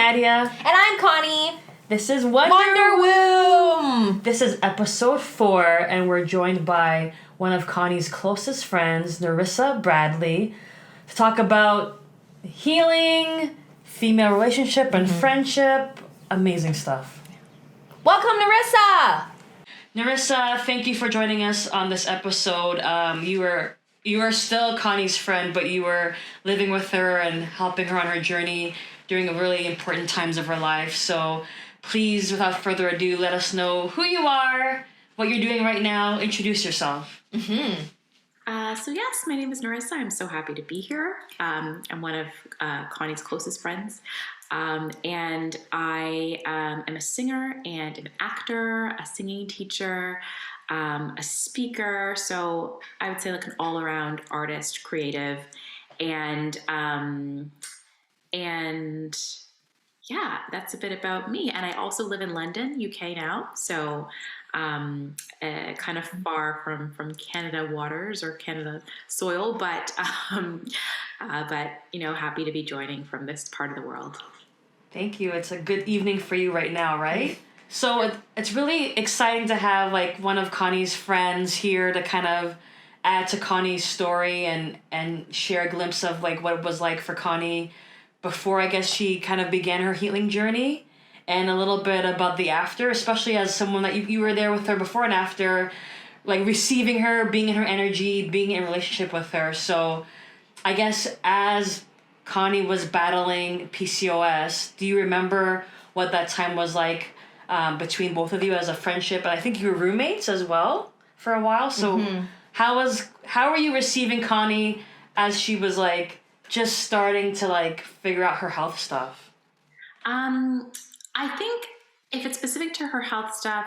Nadia. And I'm Connie. This is Wonder Womb. This is episode 4, and we're joined by one of Connie's closest friends, Nerissa Bradley, to talk about healing, female relationship, and friendship. Amazing stuff. Welcome, Nerissa. Nerissa, thank you for joining us on this episode. You are still Connie's friend, but you were living with her and helping her on her journey during really important times of her life. So please, without further ado, let us know who you are, what you're doing right now. Introduce yourself. So yes, my name is Nerissa. I'm so happy to be here. I'm one of Connie's closest friends. And I am a singer and an actor, a singing teacher, a speaker. So I would say like an all-around artist, creative, and yeah, that's a bit about me. And I also live in London, UK now. So kind of far from Canada waters or Canada soil, but happy to be joining from this part of the world. Thank you. It's a good evening for you right now, right? So it's really exciting to have like one of Connie's friends here to kind of add to Connie's story and share a glimpse of like what it was like for Connie before I guess she kind of began her healing journey, and a little bit about the after, especially as someone that you were there with her before and after, like receiving her, being in her energy, being in a relationship with her. So I guess as Connie was battling PCOS, do you remember what that time was like between both of you as a friendship? And I think you were roommates as well for a while. So how were you receiving Connie as she was like just starting to like figure out her health stuff? I think if it's specific to her health stuff,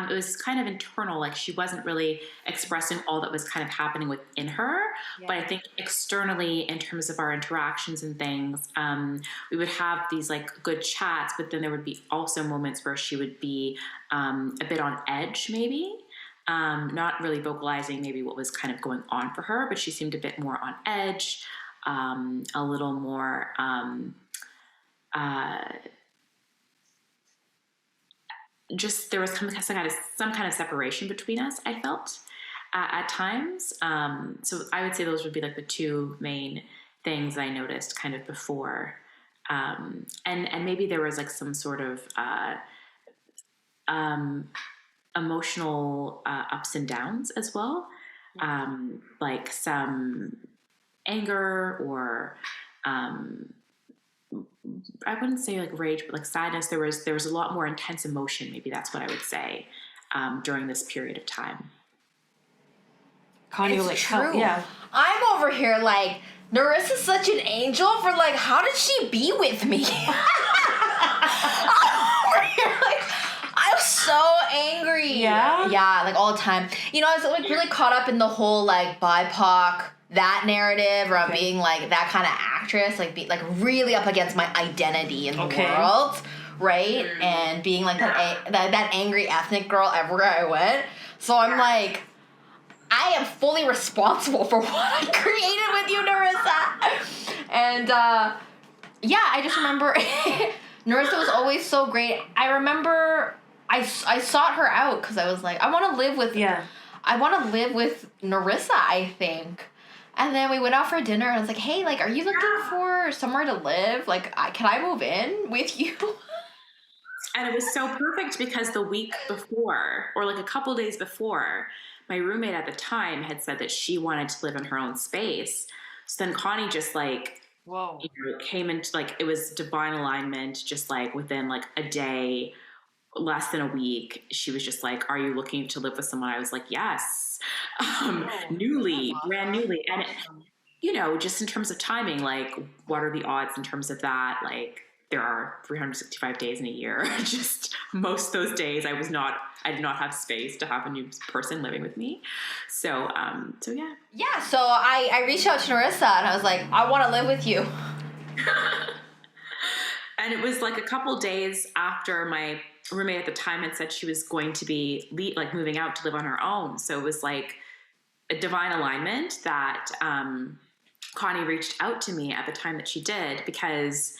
it was kind of internal. Like she wasn't really expressing all that was kind of happening within her. Yeah. But I think externally, in terms of our interactions and things, we would have these like good chats, but then there would be also moments where she would be a bit on edge, maybe. Not really vocalizing maybe what was kind of going on for her, but she seemed a bit more on edge, a little more just there was some kind of separation between us, I felt at times. So I would say those would be like the two main things I noticed kind of before. And maybe there was like some sort of emotional ups and downs as well. Like some anger or I wouldn't say like rage, but like sadness. There was a lot more intense emotion. Maybe that's what I would say during this period of time. Connie, it's like, true. Yeah. I'm over here like, Nerissa's such an angel for like, how did she be with me? I'm over here like, I'm so angry. Yeah? Yeah, like all the time. You know, I was like really caught up in the whole like BIPOC, that narrative around being like that kind of actress, like be like really up against my identity in the world, right? And being like that angry ethnic girl everywhere I went. So I'm like, I am fully responsible for what I created with you, Nerissa. And I just remember Nerissa was always so great. I remember I sought her out because I was like, I want to live with Nerissa, I think. And then we went out for dinner, and I was like, hey, like, are you looking for somewhere to live? Like, can I move in with you? And it was so perfect because the week before, or like a couple days before, my roommate at the time had said that she wanted to live in her own space. So then Connie just like, came into like, it was divine alignment, just like within like a day, less than a week, she was just like, are you looking to live with someone? I was like, yes. Brand newly. And, just in terms of timing, like, what are the odds in terms of that? Like, there are 365 days in a year. Just most of those days, I did not have space to have a new person living with me. So yeah. Yeah, so I reached out to Nerissa, and I was like, I want to live with you. And it was like a couple days after my roommate at the time had said she was going to be moving out to live on her own. So it was like a divine alignment that Connie reached out to me at the time that she did, because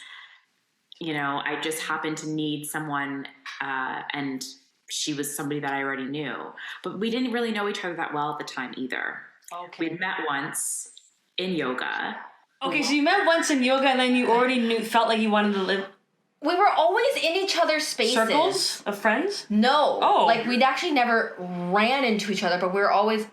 I just happened to need someone, and she was somebody that I already knew. But we didn't really know each other that well at the time either. Okay. We met once in yoga. Okay, so you met once in yoga, and then you already felt like you wanted to live. We were always in each other's spaces. Circles of friends? No. Oh. Like, we'd actually never ran into each other, but we were always...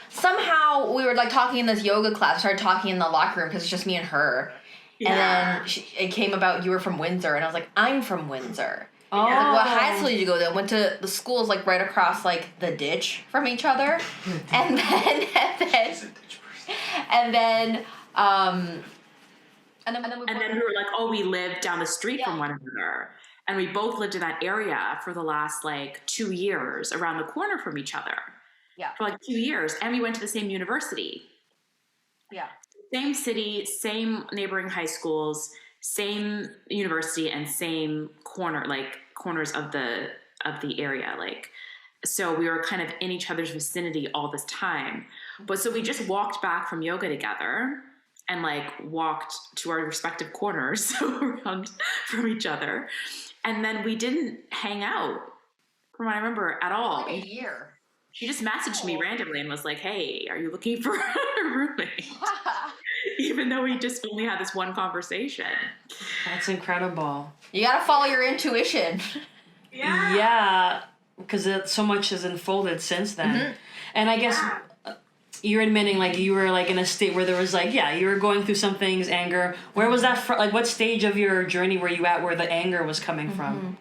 somehow, we were, like, talking in this yoga class. We started talking in the locker room because it's just me and her. Yeah. And then it came about, you were from Windsor, and I was like, I'm from Windsor. Oh. I was like, what high school did you go to? I went to the schools, like, right across, like, the ditch from each other. and then we were like, oh, we lived down the street from one another. And we both lived in that area for the last, like, 2 years around the corner from each other. Yeah. For, like, 2 years. And we went to the same university. Yeah. Same city, same neighboring high schools, same university, and same corners of the area. Like, so we were kind of in each other's vicinity all this time. But so we just walked back from yoga together and like walked to our respective corners around from each other. And then we didn't hang out, from what I remember, at all. Like a year. She just messaged me randomly and was like, hey, are you looking for a roommate? Even though we just only had this one conversation. That's incredible. You gotta follow your intuition. Yeah. Yeah, because so much has unfolded since then. Mm-hmm. And I guess... You're admitting, like, you were, like, in a state where there was, like, you were going through some things, anger. Where was that from? Like, what stage of your journey were you at where the anger was coming from?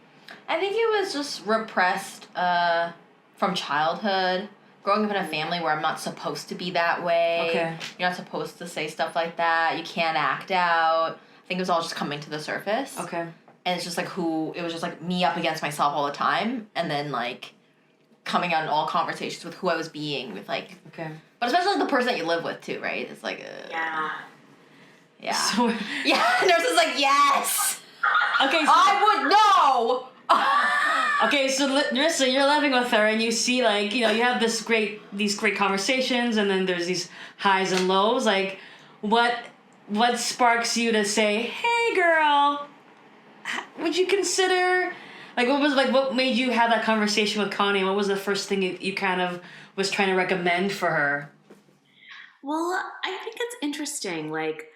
I think it was just repressed from childhood. Growing up in a family where I'm not supposed to be that way. Okay. You're not supposed to say stuff like that. You can't act out. I think it was all just coming to the surface. Okay. And it's just, like, it was just, like, me up against myself all the time. And then, like, coming out in all conversations with who I was being with, like... Okay. But especially the person that you live with, too, right? It's like, Yeah. Yeah. So, Nerissa's like, yes! Okay. So, I would know! Okay, so Nerissa, you're living with her, and you see, like, you have these great conversations, and then there's these highs and lows. Like, what sparks you to say, hey, girl, would you consider... Like, what made you have that conversation with Connie? What was the first thing you kind of was trying to recommend for her? Well, I think it's interesting. Like,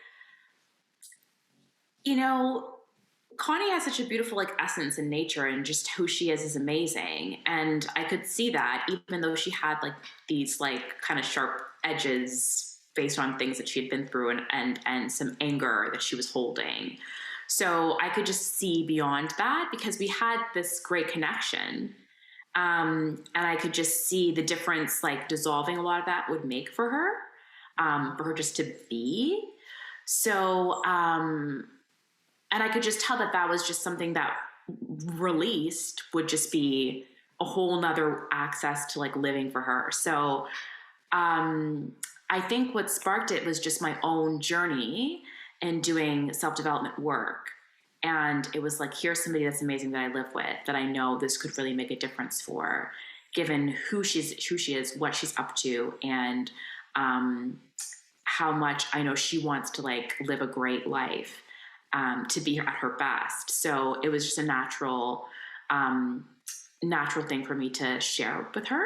Connie has such a beautiful, like, essence in nature, and just who she is amazing. And I could see that, even though she had, like, these, like, kind of sharp edges based on things that she had been through and some anger that she was holding. So I could just see beyond that because we had this great connection. And I could just see the difference, like, dissolving a lot of that would make for her just to be. So, and I could just tell that was just something that released would just be a whole nother access to, like, living for her. So, I think what sparked it was just my own journey and doing self-development work. And it was like, here's somebody that's amazing that I live with, that I know this could really make a difference for, given who she is, what she's up to, and how much I know she wants to, like, live a great life, to be at her best. So it was just a natural thing for me to share with her,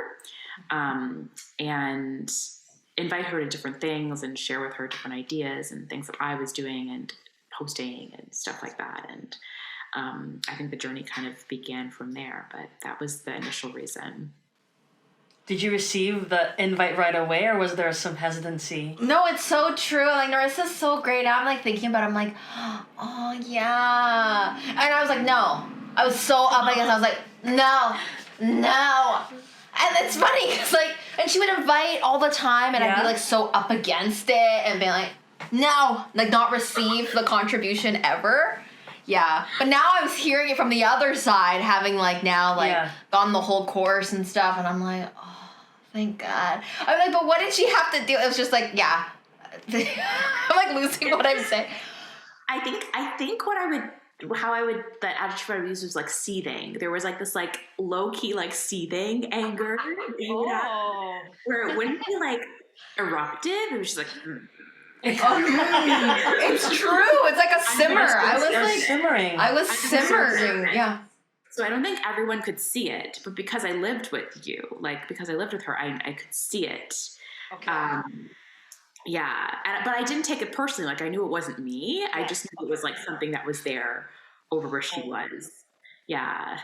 and invite her to different things and share with her different ideas and things that I was doing and posting and stuff like that. And I think the journey kind of began from there, but that was the initial reason. Did you receive the invite right away, or was there some hesitancy? No, it's so true. Like, Nerissa's so great. I'm, like, thinking about it. I'm like, oh, yeah. And I was like, no. I was so up against it. I was like, no. And it's funny because, like, and she would invite all the time, and I'd be, like, so up against it and being like, no, like, not receive the contribution ever. Yeah. But now I was hearing it from the other side, having, like, now, like, gone the whole course and stuff, and I'm like, oh, thank God. I'm like, but what did she have to do? It was just like, yeah. I'm, like, losing what I'm saying. I think the adjective I would use was, like, seething. There was, like, this, like, low-key, like, seething anger where it wouldn't be, like, eruptive. It was just like, It's true. It's like a simmer. Simmering. I was simmering. Yeah. So I don't think everyone could see it, but because I lived with you, like because I lived with her, I could see it. Okay. Yeah, but I didn't take it personally. Like I knew it wasn't me. I just knew it was like something that was there over where she was. Yeah.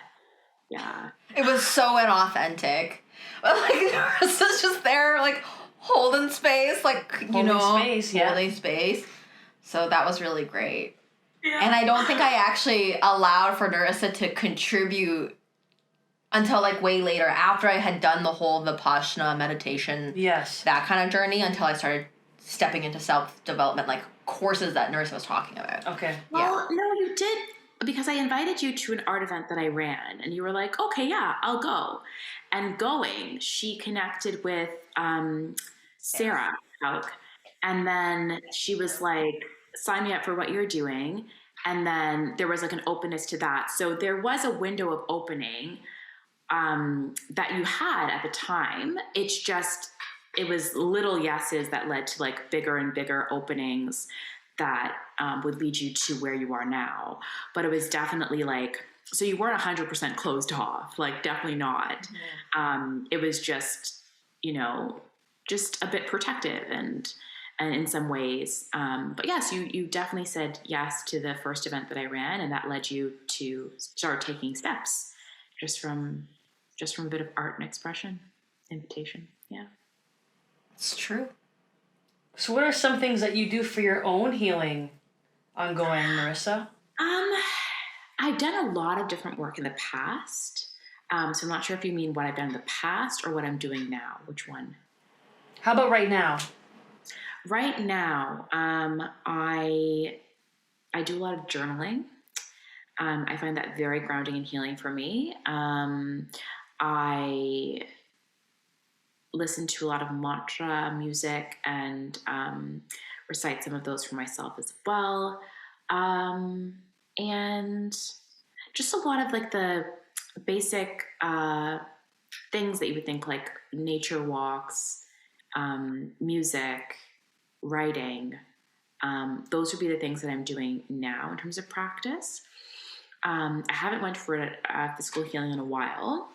It was so inauthentic. But like Nerissa's just there, like holding space, like holding space. So that was really great. Yeah. And I don't think I actually allowed for Nerissa to contribute until like way later, after I had done the whole Vipassana meditation, that kind of journey, until I started stepping into self-development, like courses that Nerissa was talking about. Okay. Well, no, you did, because I invited you to an art event that I ran, and you were like, okay, yeah, I'll go. And going, she connected with Sarah, and then she was like, sign me up for what you're doing. And then there was like an openness to that. So there was a window of opening that you had at the time. It's just, it was little yeses that led to like bigger and bigger openings that would lead you to where you are now. But it was definitely like, so you weren't 100% closed off, like definitely not. Mm-hmm. It was just, just a bit protective and in some ways. But yes, you definitely said yes to the first event that I ran, and that led you to start taking steps just from a bit of art and expression, invitation. Yeah. It's true. So what are some things that you do for your own healing ongoing, Nerissa? I've done a lot of different work in the past. So I'm not sure if you mean what I've done in the past or what I'm doing now. Which one? How about right now? Right now, I do a lot of journaling. I find that very grounding and healing for me. I listen to a lot of mantra music and recite some of those for myself as well. And just a lot of like the basic things that you would think, like nature walks, music, writing. Those would be the things that I'm doing now in terms of practice. I haven't went for a physical healing in a while,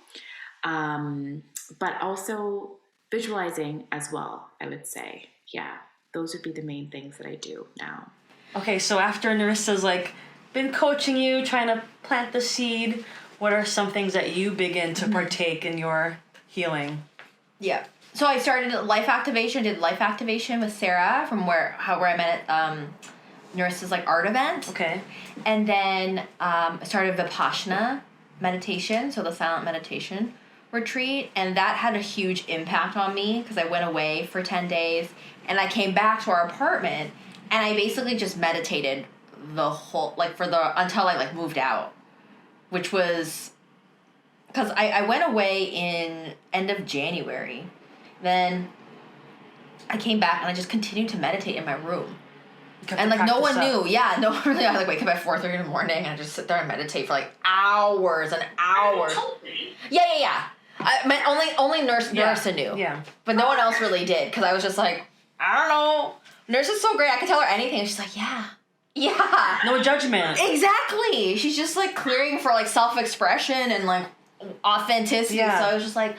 but also visualizing as well, I would say. Yeah, those would be the main things that I do now. Okay, so after Nerissa's like been coaching you, trying to plant the seed, what are some things that you begin to partake in your healing? Yeah. So I started did life activation with Sarah from where I met at Nerissa's like art event. Okay. And then I started Vipassana meditation, so the silent meditation retreat, and that had a huge impact on me because I went away for 10 days and I came back to our apartment and I basically just meditated the whole until I moved out, which was because I went away in end of January. Then I came back and I just continued to meditate in my room. And no one knew. Yeah, no one really. I wake up at 4:30 in the morning and I just sit there and meditate for hours and hours. Yeah. Only Nerissa knew. Yeah. But no one else really did because I was just like, I don't know. Nerissa's so great. I can tell her anything. And she's like, yeah. No judgment. Exactly. She's just clearing for self-expression and authenticity. Yeah. So I was just like,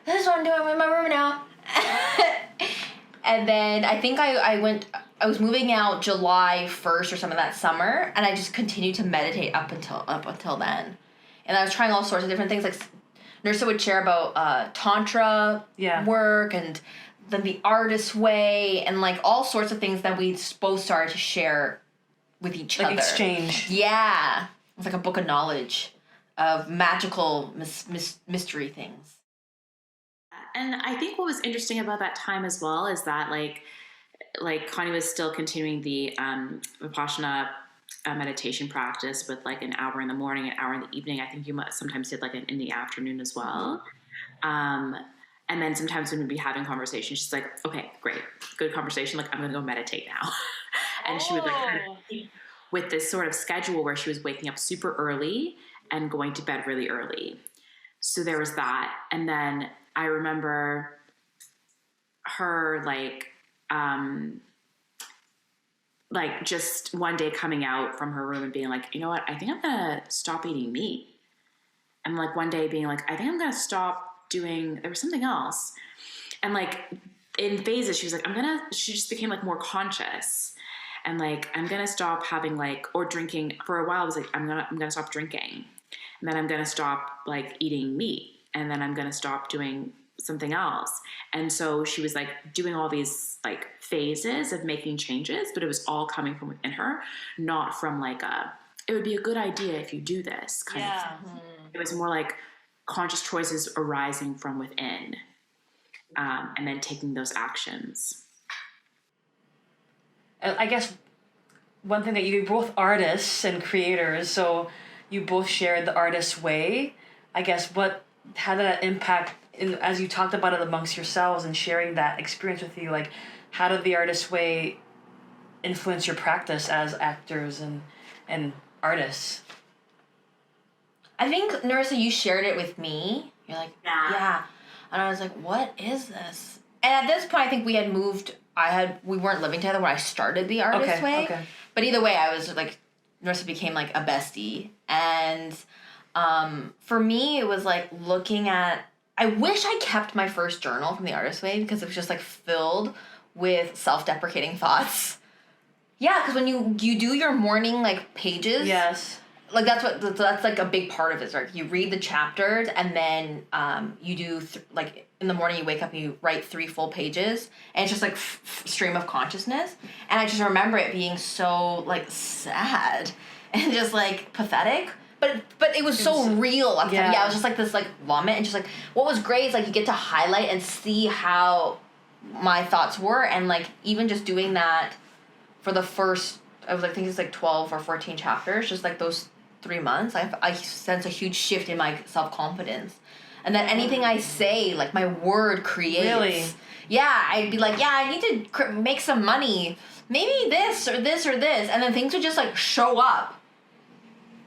this is what I'm doing in my room now. And then I think I was moving out July 1st or something that summer, and I just continued to meditate up until then. And I was trying all sorts of different things. Nerissa would share about Tantra work, and then the artist way, and all sorts of things that we both started to share with each other. Exchange. Yeah. It was like a book of knowledge of magical mystery things. And I think what was interesting about that time as well is that Connie was still continuing the Vipassana meditation practice with an hour in the morning, an hour in the evening. I think you sometimes did in the afternoon as well. And then sometimes when we'd be having conversations, she's like, okay, great, good conversation. I'm going to go meditate now. And she would with this sort of schedule where she was waking up super early and going to bed really early. So there was that. And then I remember her like just one day coming out from her room and being like, you know what, I think I'm gonna stop eating meat. And like one day being like, I think I'm gonna stop doing, there was something else. And like in phases, she was like, she just became like more conscious. And like, I'm gonna stop having like, or drinking. For a while, I was like, I'm gonna stop drinking. And then I'm gonna stop like eating meat. And then I'm gonna stop doing something else. And so she was like doing all these like phases of making changes, but it was all coming from within her, not from like it would be a good idea if you do this kind of thing. It was more like conscious choices arising from within, and then taking those actions. I guess one thing that you're both artists and creators, so you both shared the artist's way. I guess how did that impact, as you talked about it amongst yourselves and sharing that experience with you, like how did the artist's way influence your practice as actors and artists? I think, Nerissa, you shared it with me. You're like, yeah. And I was like, what is this? And at this point, I think we had moved. We weren't living together when I started the artist way. Okay. But either way, I was like, Nerissa became like a bestie. And for me, it was like looking at, I wish I kept my first journal from the artist way because it was just like filled with self-deprecating thoughts. Yeah, because when you do your morning like pages. Yes. Like that's like a big part of it. Like you read the chapters and then you do like in the morning you wake up and you write 3 full pages and it's just like stream of consciousness. And I just remember it being so like sad and just like pathetic. But it was so real. Yeah, it was just like this like vomit and just like what was great is like you get to highlight and see how my thoughts were, and like even just doing that for the first, I was like, I think it's like 12 or 14 chapters, just like those 3 months, I sense a huge shift in my self-confidence. And then anything I say, like my word creates. Really? Yeah, I'd be like, yeah, I need to make some money. Maybe this or this or this. And then things would just like show up.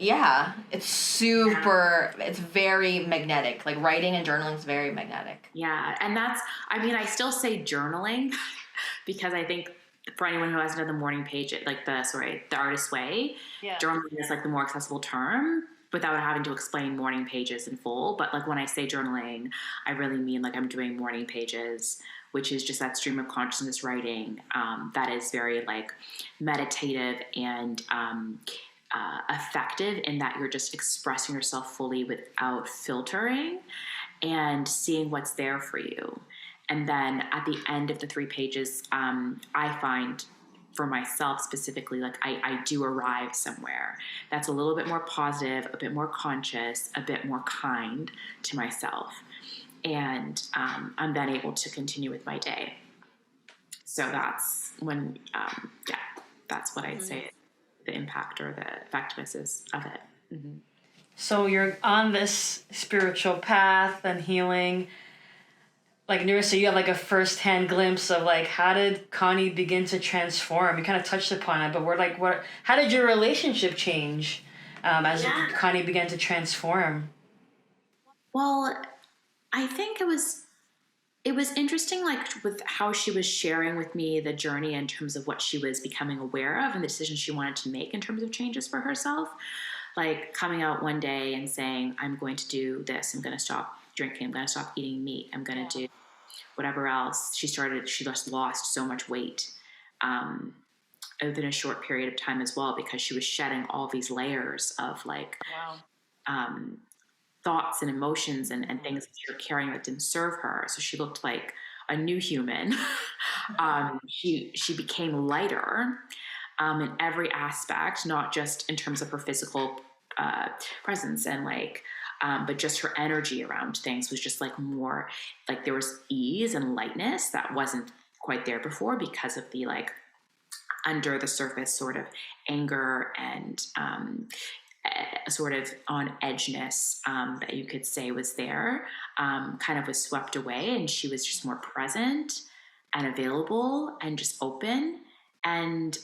Yeah, it's super, it's very magnetic. Like writing and journaling is very magnetic. Yeah, and I still say journaling because I think for anyone who hasn't done the morning page, the artist way, journaling is like the more accessible term without having to explain morning pages in full. But like when I say journaling, I really mean like I'm doing morning pages, which is just that stream of consciousness writing that is very like meditative and effective in that you're just expressing yourself fully without filtering and seeing what's there for you. And then at the end of the 3 pages, I find for myself specifically, like I do arrive somewhere that's a little bit more positive, a bit more conscious, a bit more kind to myself. And I'm then able to continue with my day. So that's when, that's what I'd say the impact or the effectiveness of it. Mm-hmm. So you're on this spiritual path and healing. Like Nerissa, you have like a first-hand glimpse of like how did Connie begin to transform? You kind of touched upon it, but how did your relationship change as Connie began to transform? Well, I think it was interesting, like with how she was sharing with me the journey in terms of what she was becoming aware of and the decisions she wanted to make in terms of changes for herself. Like coming out one day and saying, I'm going to do this. I'm going to stop drinking. I'm going to stop eating meat. I'm going to do whatever else. She just lost so much weight within a short period of time as well, because she was shedding all these layers of like thoughts and emotions and things that she was carrying that didn't serve her. So she looked like a new human. She became lighter in every aspect, not just in terms of her physical presence and like, but just her energy around things was just like more, like there was ease and lightness that wasn't quite there before because of the like under the surface sort of anger and sort of on edgeness that you could say was there, kind of was swept away, and she was just more present and available and just open. And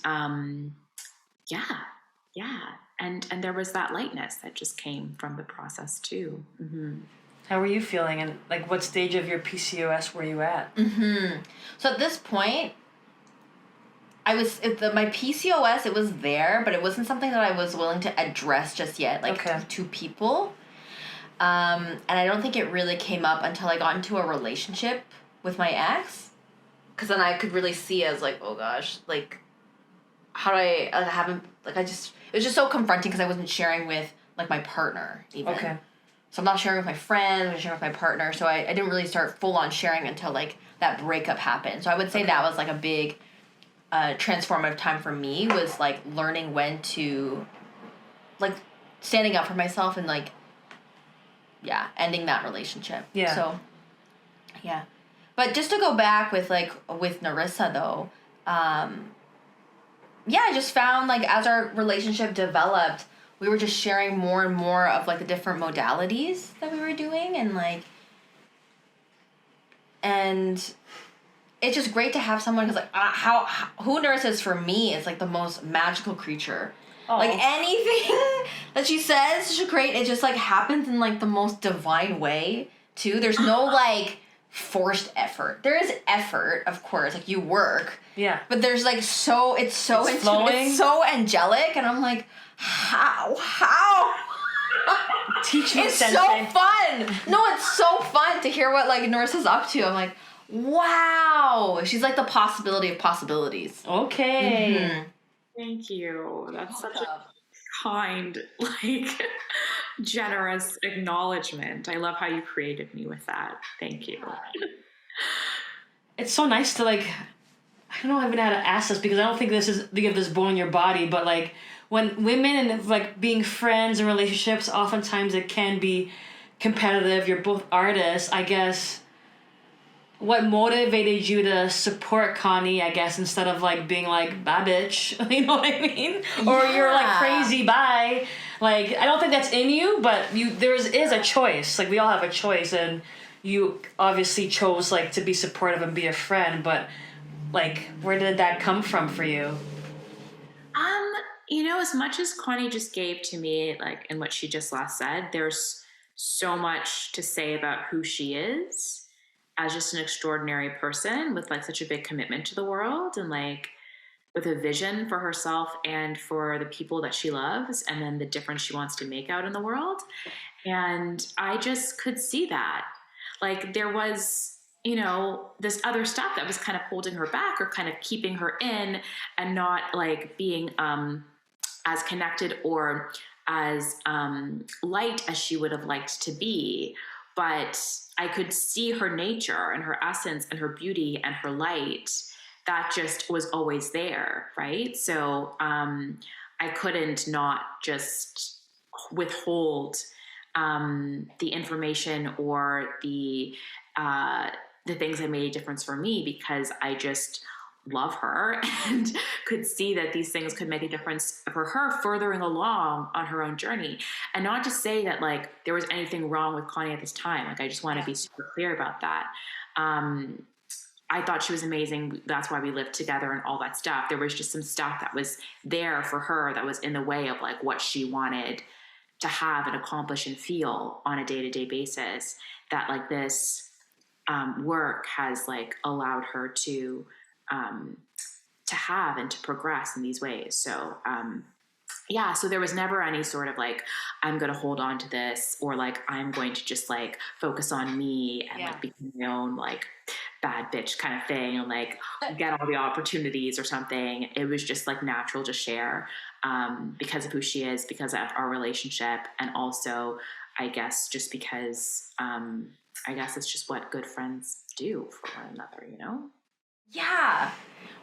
and there was that lightness that just came from the process too. Mm-hmm. How were you feeling, and like what stage of your PCOS were you at? Mm-hmm. So at this point, my PCOS, it was there, but it wasn't something that I was willing to address just yet, like to people. And I don't think it really came up until I got into a relationship with my ex. Because then I could really see as like, oh gosh, like, how do I haven't, like, it was just so confronting because I wasn't sharing with, like, my partner even. Okay. So I'm not sharing with my friends, I'm sharing with my partner, so I didn't really start full on sharing until, like, that breakup happened. So I would say that was, like, a big transformative time for me, was, like, learning when to, like, standing up for myself and, like, yeah, ending that relationship. Yeah. So, yeah. But just to go back with Nerissa, though, yeah, I just found, like, as our relationship developed, we were just sharing more and more of, like, the different modalities that we were doing, and, like, and it's just great to have someone, because, like, who Nerissa is for me is, like, the most magical creature. Oh. Like, anything that she says she'll create, it just, like, happens in, like, the most divine way, too. There's no, like, forced effort. There is effort, of course, like, you work. Yeah. But there's, like, it's so angelic, and I'm like, how? Teach me, it's sensei. So fun. No, it's so fun to hear what, like, Nerissa's up to. I'm like, wow. She's, like, the possibility of possibilities. Okay. Mm-hmm. Thank you. That's such a kind, like, generous acknowledgement. I love how you created me with that. Thank you. It's so nice to, like, I don't know even how to ask this, because I don't think you have this bone in your body, but, like, when women and, like, being friends and relationships, oftentimes it can be competitive. You're both artists, I guess. What motivated you to support Connie, I guess, instead of, like, being like, bye, bitch, you know what I mean? Or you're, like, crazy, bye. Like, I don't think that's in you, but there is a choice. Like, we all have a choice, and you obviously chose, like, to be supportive and be a friend, but, like, where did that come from for you? You know, as much as Connie just gave to me, like, in what she just last said, there's so much to say about who she is as just an extraordinary person with, like, such a big commitment to the world, and, like, with a vision for herself and for the people that she loves, and then the difference she wants to make out in the world. And I just could see that. Like, there was, you know, this other stuff that was kind of holding her back, or kind of keeping her in, and not, like, being as connected or as light as she would have liked to be. But I could see her nature and her essence and her beauty and her light that just was always there, right? So I couldn't not just withhold the information or the things that made a difference for me, because I just love her and could see that these things could make a difference for her furthering along on her own journey. And not to say that, like, there was anything wrong with Connie at this time. Like, I just want to be super clear about that. I thought she was amazing. That's why we lived together and all that stuff. There was just some stuff that was there for her that was in the way of, like, what she wanted to have and accomplish and feel on a day-to-day basis, that, like, this work has, like, allowed her to have and to progress in these ways. So, yeah, so there was never any sort of, like, I'm going to hold on to this, or, like, I'm going to just, like, focus on me and like become my own, like, bad bitch kind of thing, and, like, get all the opportunities or something. It was just, like, natural to share because of who she is, because of our relationship, and also, I guess, just because I guess it's just what good friends do for one another, you know? Yeah.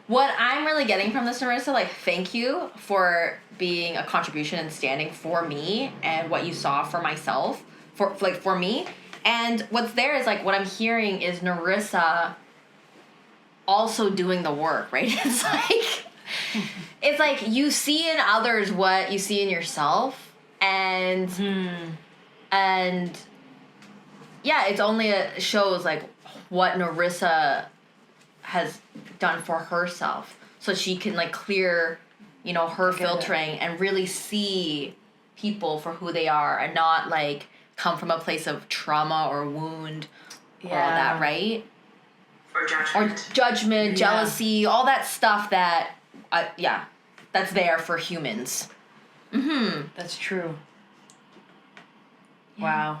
What I'm really getting from this, Nerissa, like, thank you for being a contribution and standing for me and what you saw for myself, for me. And what's there is, like, what I'm hearing is Nerissa also doing the work, right? It's like you see in others what you see in yourself, and yeah, it's only shows, like, what Nerissa has done for herself, so she can, like, clear, you know, her filtering and really see people for who they are, and not, like, come from a place of trauma or wound or all that, right? Or judgment, jealousy, all that stuff that that's there for humans. Mm-hmm. That's true. Yeah. Wow.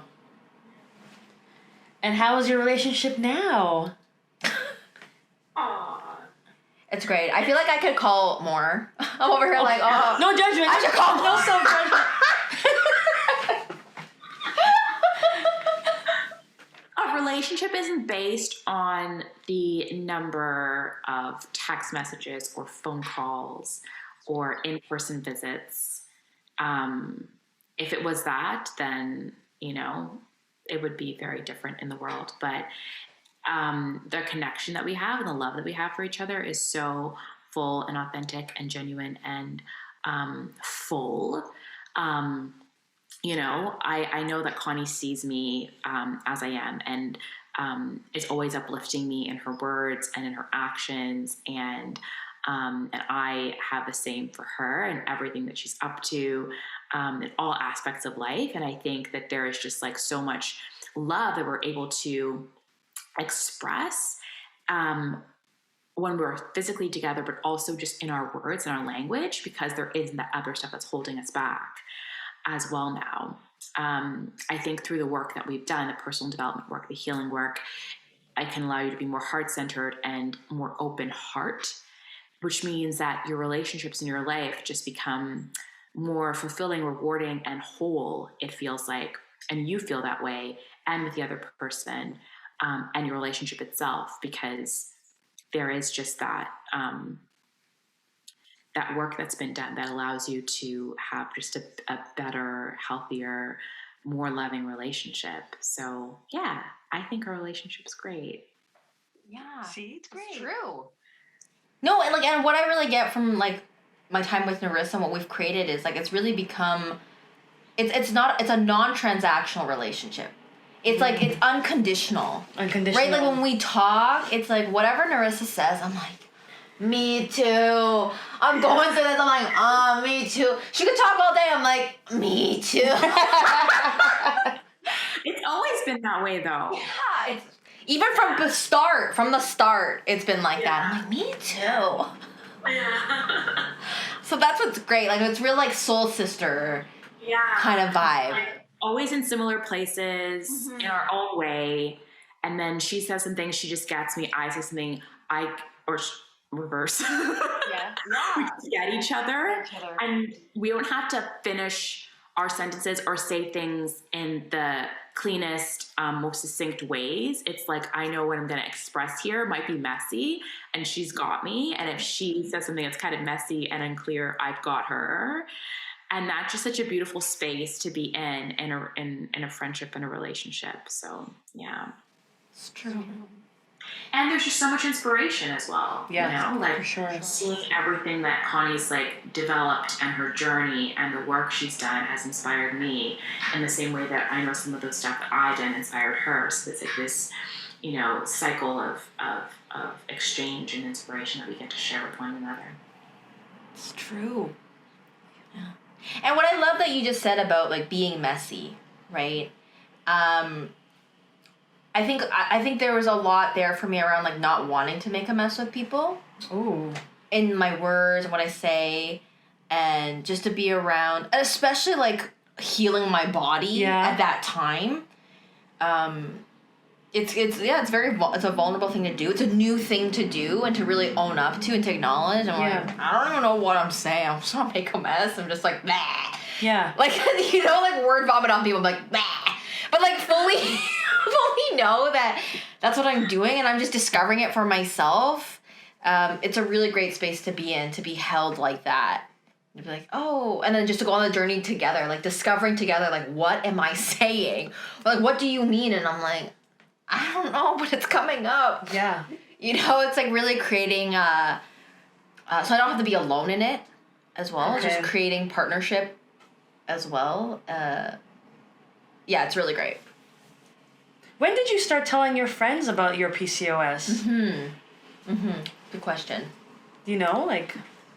And how is your relationship now? Aww. It's great. I feel like I could call more. I'm over here like, oh. No judgment. I should call more. No self-judgment. A relationship isn't based on the number of text messages or phone calls or in-person visits. If it was that, then, it would be very different in the world. But the connection that we have and the love that we have for each other is so full and authentic and genuine and full. I know that Connie sees me as I am and is always uplifting me in her words and in her actions. And I have the same for her and everything that she's up to in all aspects of life. And I think that there is just like so much love that we're able to express when we're physically together, but also just in our words and our language, because there isn't that other stuff that's holding us back as well now. I think through the work that we've done, the personal development work, the healing work, I can allow you to be more heart-centered and more open heart, which means that your relationships in your life just become more fulfilling, rewarding, and whole, it feels like, and you feel that way, and with the other person, and your relationship itself, because there is just that that work that's been done that allows you to have just a better, healthier, more loving relationship. So yeah, I think our relationship's great. Yeah. See, it's great. It's true. No, and what I really get from like my time with Nerissa and what we've created is like it's really become it's a non-transactional relationship. It's like it's unconditional. Unconditional. Right? Like when we talk, it's like whatever Nerissa says, I'm like, me too. I'm going through this. I'm like, me too. She could talk all day. I'm like, me too. It's always been that way though. Yeah. It's, even from the start, it's been like that. I'm like, me too. So that's what's great. Like it's real like soul sister kind of vibe. Always in similar places, in our own way. And then she says some things, she just gets me. I say something, reverse. Yeah. We just get each other. And we don't have to finish our sentences or say things in the cleanest, most succinct ways. It's like, I know what I'm going to express here. It might be messy, and she's got me. And if she says something that's kind of messy and unclear, I've got her. And that's just such a beautiful space to be in a friendship and a relationship. So, yeah. It's true. And there's just so much inspiration as well. Yeah, like for sure. Seeing everything that Connie's like developed and her journey and the work she's done has inspired me in the same way that I know some of the stuff that I done inspired her. So it's like this, cycle of exchange and inspiration that we get to share with one another. It's true. Yeah. And what I love that you just said about like being messy, right? I think there was a lot there for me around like not wanting to make a mess with people. Ooh. In my words, what I say, and just to be around, especially like healing my body at that time. It's a vulnerable thing to do. It's a new thing to do and to really own up to and to acknowledge. I'm like, I don't even know what I'm saying. I'm just gonna make a mess. I'm just like, bah. Yeah. Like, like word vomit on people. I'm like, bah. But like fully know that that's what I'm doing and I'm just discovering it for myself. It's a really great space to be in, to be held like that. To be like, oh, and then just to go on the journey together, like discovering together, like, what am I saying? Or, like, what do you mean? And I'm like, I don't know, but it's coming up. Yeah. It's like really creating, so I don't have to be alone in it as well. Okay. Just creating partnership as well. Yeah, it's really great. When did you start telling your friends about your PCOS? Good question.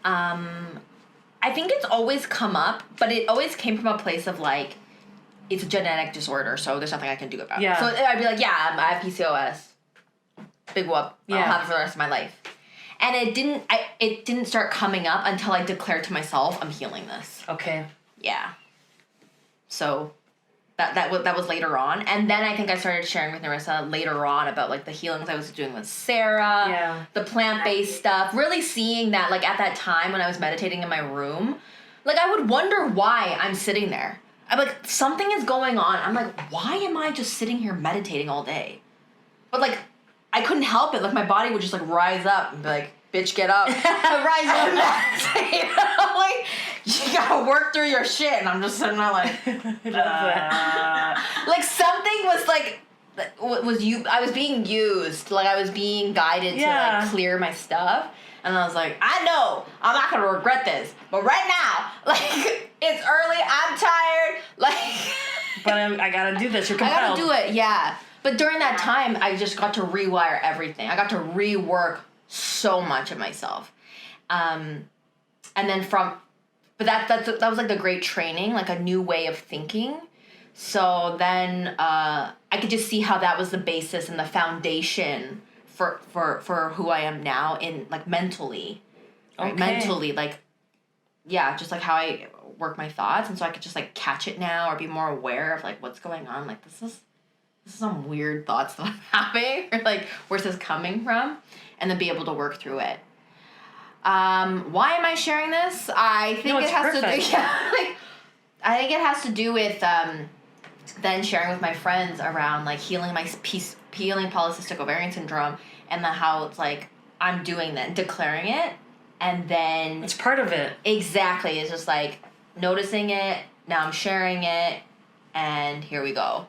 I think it's always come up, but it always came from a place of like, it's a genetic disorder, so there's nothing I can do about it. So I'd be like, I have PCOS. Big whoop. I'll have it for the rest of my life. And it didn't start coming up until I declared to myself, I'm healing this. Okay. Yeah. So that was later on. And then I think I started sharing with Nerissa later on about like the healings I was doing with Sarah, the plant-based stuff, really seeing that like at that time when I was meditating in my room, like I would wonder why I'm sitting there. I'm like, something is going on. I'm like, why am I just sitting here meditating all day? But like, I couldn't help it. Like my body would just like rise up and be like, bitch, get up. Rise up. You know, like, you gotta work through your shit. And I'm just sitting there like, like something was like, I was being used. Like I was being guided to like clear my stuff. And I was like, I know I'm not gonna regret this, but right now, like, it's early, I'm tired, like. But I gotta do this. You're compelled. I gotta do it, yeah. But during that time, I just got to rewire everything. I got to rework so much of myself, and then but that was like the great training, like a new way of thinking. So then I could just see how that was the basis and the foundation for who I am now in like mentally, right? Okay. Mentally, like, yeah, just like how I work my thoughts, and so I could just like catch it now or be more aware of like what's going on. Like this is some weird thoughts that I'm having, or like where's this coming from, and then be able to work through it. Why am I sharing this? I think it has perfect. to do. Yeah, like I think it has to do with then sharing with my friends around like healing polycystic ovarian syndrome, and then how it's like I'm doing that, declaring it, and then It's part of it. Exactly. It's just like noticing it. Now I'm sharing it, and here we go.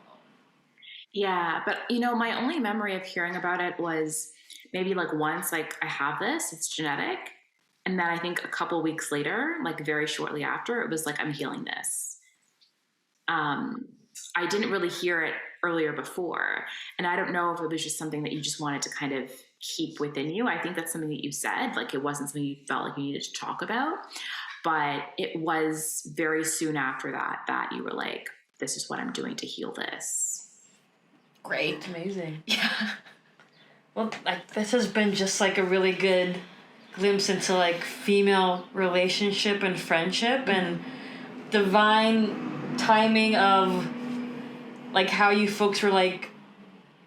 Yeah, but you know, my only memory of hearing about it was maybe like once, like I have this, it's genetic. And then I think a couple weeks later, like very shortly after, it was like, I'm healing this. I didn't really hear it earlier before. And I don't know if it was just something that you just wanted to kind of keep within you. I think that's something that you said, like it wasn't something you felt like you needed to talk about. But it was very soon after that you were like, this is what I'm doing to heal this. Great. It's amazing. Yeah. Well, like this has been just like a really good glimpse into like female relationship and friendship and divine timing of like how you folks were like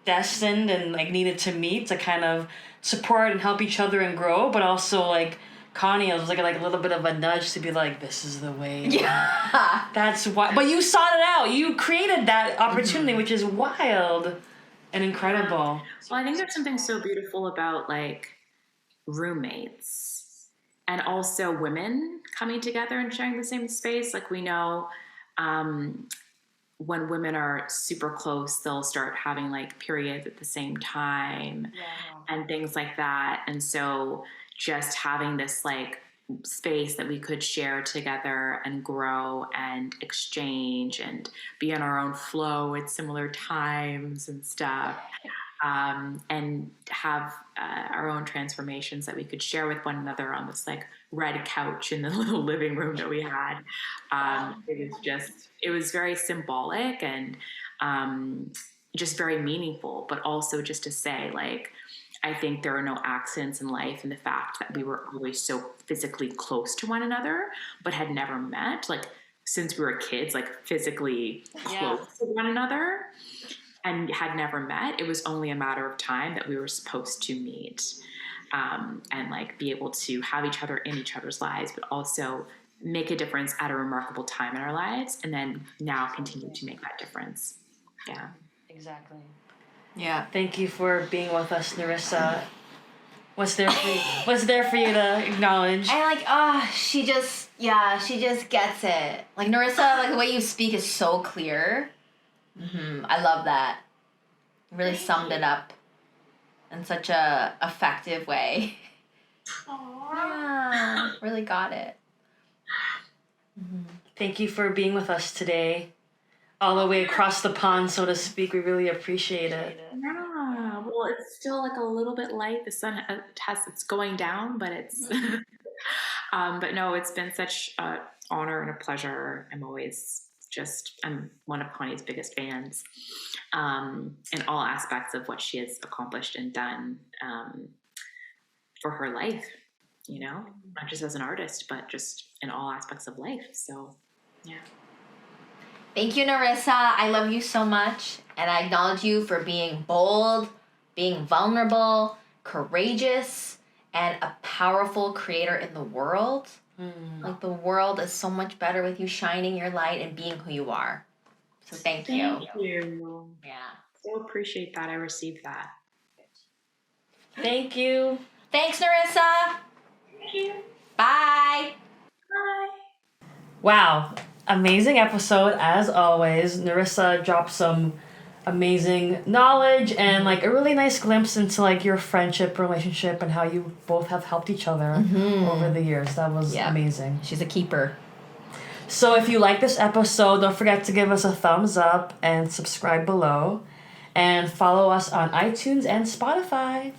destined and like needed to meet to kind of support and help each other and grow, but also like Connie was like a little bit of a nudge to be like, this is the way. Yeah. That's why. But you sought it out. You created that opportunity, which is wild and incredible. Well, I think there's something so beautiful about like roommates and also women coming together and sharing the same space. Like we know when women are super close, they'll start having like periods at the same time and things like that. And so just having this like space that we could share together and grow and exchange and be in our own flow at similar times and stuff, and have our own transformations that we could share with one another on this like red couch in the little living room that we had. It was very symbolic and just very meaningful, but also just to say like, I think there are no accidents in life, and the fact that we were always so physically close to one another, but had never met, like since we were kids, like physically close to one another and had never met. It was only a matter of time that we were supposed to meet, and like be able to have each other in each other's lives, but also make a difference at a remarkable time in our lives. And then now continue to make that difference. Yeah. Exactly. Yeah. Thank you for being with us, Nerissa. What's there for you to acknowledge? And like, she just gets it. Like Nerissa, like the way you speak is so clear. I love that. You really summed it up in such a effective way. Yeah, really got it. Thank you for being with us today. All the way across the pond, so to speak. We really appreciate it. Yeah, well, it's still like a little bit light. The sun it's going down, but it's, but no, it's been such an honor and a pleasure. I'm one of Connie's biggest fans, in all aspects of what she has accomplished and done. for her life, not just as an artist, but just in all aspects of life. So, yeah. Thank you, Nerissa. I love you so much. And I acknowledge you for being bold, being vulnerable, courageous, and a powerful creator in the world. Like, the world is so much better with you shining your light and being who you are. So thank you. Thank you. Yeah. So appreciate that. I received that. Thank you. Thanks, Nerissa. Thank you. Bye. Bye. Wow. Amazing episode, as always. Nerissa dropped some amazing knowledge and like a really nice glimpse into like your friendship relationship and how you both have helped each other over the years. That was amazing. She's a keeper. So if you like this episode, don't forget to give us a thumbs up and subscribe below, and follow us on iTunes and Spotify.